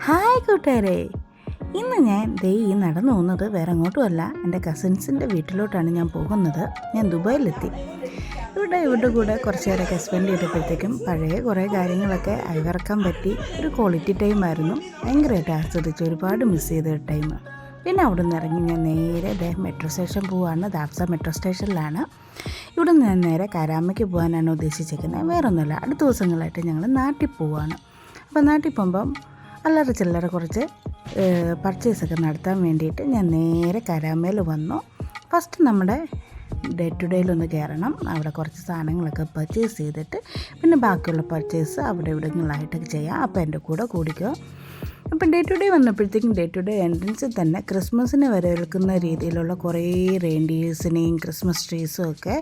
Hi കൂട്ടുകാരെ, ഇന്ന് ഞാൻ ഈ നടന്നു പോകുന്നത് വേറെ എങ്ങോട്ടുമല്ല, എൻ്റെ കസിൻസിൻ്റെ വീട്ടിലോട്ടാണ് ഞാൻ പോകുന്നത്. ഞാൻ ദുബായിലെത്തി. ഇവരുടെ കൂടെ കുറച്ച് നേരമൊക്കെ സ്പെൻഡ് ചെയ്തപ്പോഴത്തേക്കും പഴയ കുറേ കാര്യങ്ങളൊക്കെ അയവിറക്കാൻ പറ്റി. ഒരു ക്വാളിറ്റി ടൈമായിരുന്നു. ഭയങ്കരമായിട്ട് ആസ്വദിച്ചു, ഒരുപാട് മിസ് ചെയ്ത ഒരു ടൈം. പിന്നെ അവിടെ നിന്ന് ഇറങ്ങി ഞാൻ നേരെ മെട്രോ സ്റ്റേഷൻ പോവുകയാണ്. ദാബ്സ മെട്രോ സ്റ്റേഷനിലാണ്. ഇവിടെ നിന്ന് ഞാൻ നേരെ കരാമയ്ക്ക് പോകാനാണ് ഉദ്ദേശിച്ചിരിക്കുന്നത്. വേറൊന്നുമില്ല, അടുത്ത ദിവസങ്ങളായിട്ട് ഞങ്ങൾ നാട്ടിൽ പോവുകയാണ്. അപ്പോൾ നാട്ടിൽ പോകുമ്പം അല്ലറ ചില്ലറ കുറച്ച് പർച്ചേസൊക്കെ നടത്താൻ വേണ്ടിയിട്ട് ഞാൻ നേരെ കരാമയിൽ വന്നു. ഫസ്റ്റ് നമ്മുടെ ഡേ ടു ഡേയിലൊന്ന് കയറണം. അവിടെ കുറച്ച് സാധനങ്ങളൊക്കെ പർച്ചേസ് ചെയ്തിട്ട് പിന്നെ ബാക്കിയുള്ള പർച്ചേസ് അവിടെ ഇവിടെങ്ങളായിട്ടൊക്കെ ചെയ്യാം. അപ്പോൾ എൻ്റെ കൂടെ കൂടിക്കോ. അപ്പം ഡേ ടു ഡേ വന്നപ്പോഴത്തേക്കും ഡേ ടു ഡേ എൻട്രൻസിൽ തന്നെ ക്രിസ്മസിന് വരവേൽക്കുന്ന രീതിയിലുള്ള കുറേ റെയിൻഡിയേഴ്സിനെയും ക്രിസ്മസ് ട്രീസും ഒക്കെ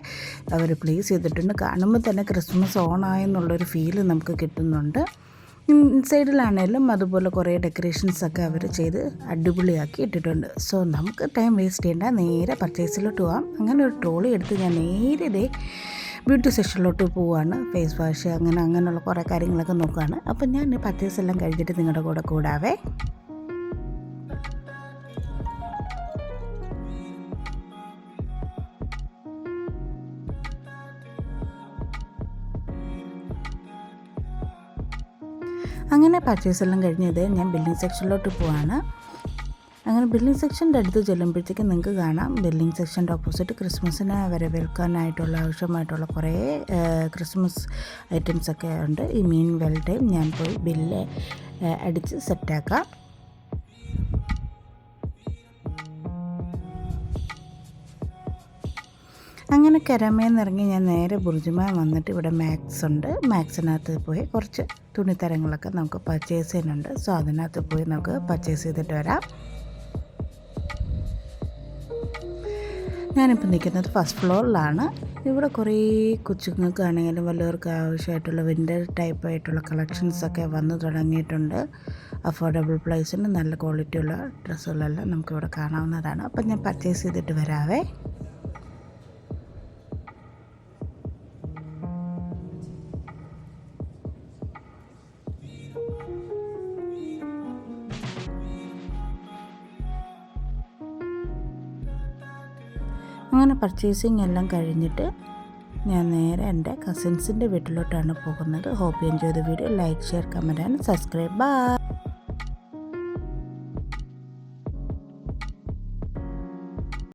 അവർ പ്ലേസ് ചെയ്തിട്ടുണ്ട്. കാണുമ്പോൾ തന്നെ ക്രിസ്മസ് ഓണായെന്നുള്ളൊരു ഫീല് നമുക്ക് കിട്ടുന്നുണ്ട്. ഇൻസൈഡിലാണേലും അതുപോലെ കുറേ ഡെക്കറേഷൻസൊക്കെ അവർ ചെയ്ത് അടിപൊളിയാക്കി ഇട്ടിട്ടുണ്ട്. സോ നമുക്ക് ടൈം വേസ്റ്റ് ചെയ്യേണ്ട, നേരെ പർച്ചേസിലോട്ട് പോകാം. അങ്ങനെ ഒരു ട്രോളി എടുത്ത് ഞാൻ നേരെ ബ്യൂട്ടി സെക്ഷനിലോട്ട് പോവുകയാണ്. ഫേസ് വാഷ് അങ്ങനെയുള്ള കുറേ കാര്യങ്ങളൊക്കെ നോക്കുകയാണ്. അപ്പം ഞാൻ പർച്ചേസ് എല്ലാം കഴിഞ്ഞിട്ട് നിങ്ങളുടെ കൂടെ കൂടാവേ. അങ്ങനെ പർച്ചേസ് എല്ലാം കഴിഞ്ഞത് ഞാൻ ബില്ലിംഗ് സെക്ഷനിലോട്ട് പോവാണ്. അങ്ങനെ ബില്ലിംഗ് സെക്ഷൻ്റെ അടുത്ത് ചെല്ലുമ്പോഴത്തേക്കും നിങ്ങൾക്ക് കാണാം, ബില്ലിംഗ് സെക്ഷൻ്റെ ഓപ്പോസിറ്റ് ക്രിസ്മസിനെ വരവേൽക്കാനായിട്ടുള്ള ആവശ്യമായിട്ടുള്ള കുറേ ക്രിസ്മസ് ഐറ്റംസൊക്കെ ഉണ്ട്. ഈ മീൻ വെൽറ്റയും ഞാൻ പോയി ബില്ല് അടിച്ച് സെറ്റാക്കാം. അങ്ങനെ കരാമയിൽ നിന്നിറങ്ങി ഞാൻ നേരെ ബുർജുമ വന്നിട്ട് ഇവിടെ മാക്സ് ഉണ്ട്. മാക്സിനകത്ത് പോയി കുറച്ച് തുണിത്തരങ്ങളൊക്കെ നമുക്ക് പർച്ചേസ് ചെയ്യാനുണ്ട്. സോ അതിനകത്ത് പോയി നമുക്ക് പർച്ചേസ് ചെയ്തിട്ട് വരാം. ഞാനിപ്പോൾ നിൽക്കുന്നത് ഫസ്റ്റ് ഫ്ലോറിലാണ്. ഇവിടെ കുറേ കൊച്ചുങ്ങൾക്കാണെങ്കിലും വല്ലവർക്ക് ആവശ്യമായിട്ടുള്ള വിൻ്റർ ടൈപ്പായിട്ടുള്ള കളക്ഷൻസൊക്കെ വന്നു തുടങ്ങിയിട്ടുണ്ട്. അഫോർഡബിൾ പ്രൈസിന് നല്ല ക്വാളിറ്റിയുള്ള ഡ്രസ്സുകളെല്ലാം നമുക്കിവിടെ കാണാവുന്നതാണ്. അപ്പം ഞാൻ പർച്ചേസ് ചെയ്തിട്ട് വരാവേ. അങ്ങനെ പർച്ചേസിങ് എല്ലാം കഴിഞ്ഞിട്ട് ഞാൻ നേരെ എൻ്റെ കസിൻസിൻ്റെ വീട്ടിലോട്ടാണ് പോകുന്നത്. Hope you enjoy the video. Like, share, comment and subscribe. By.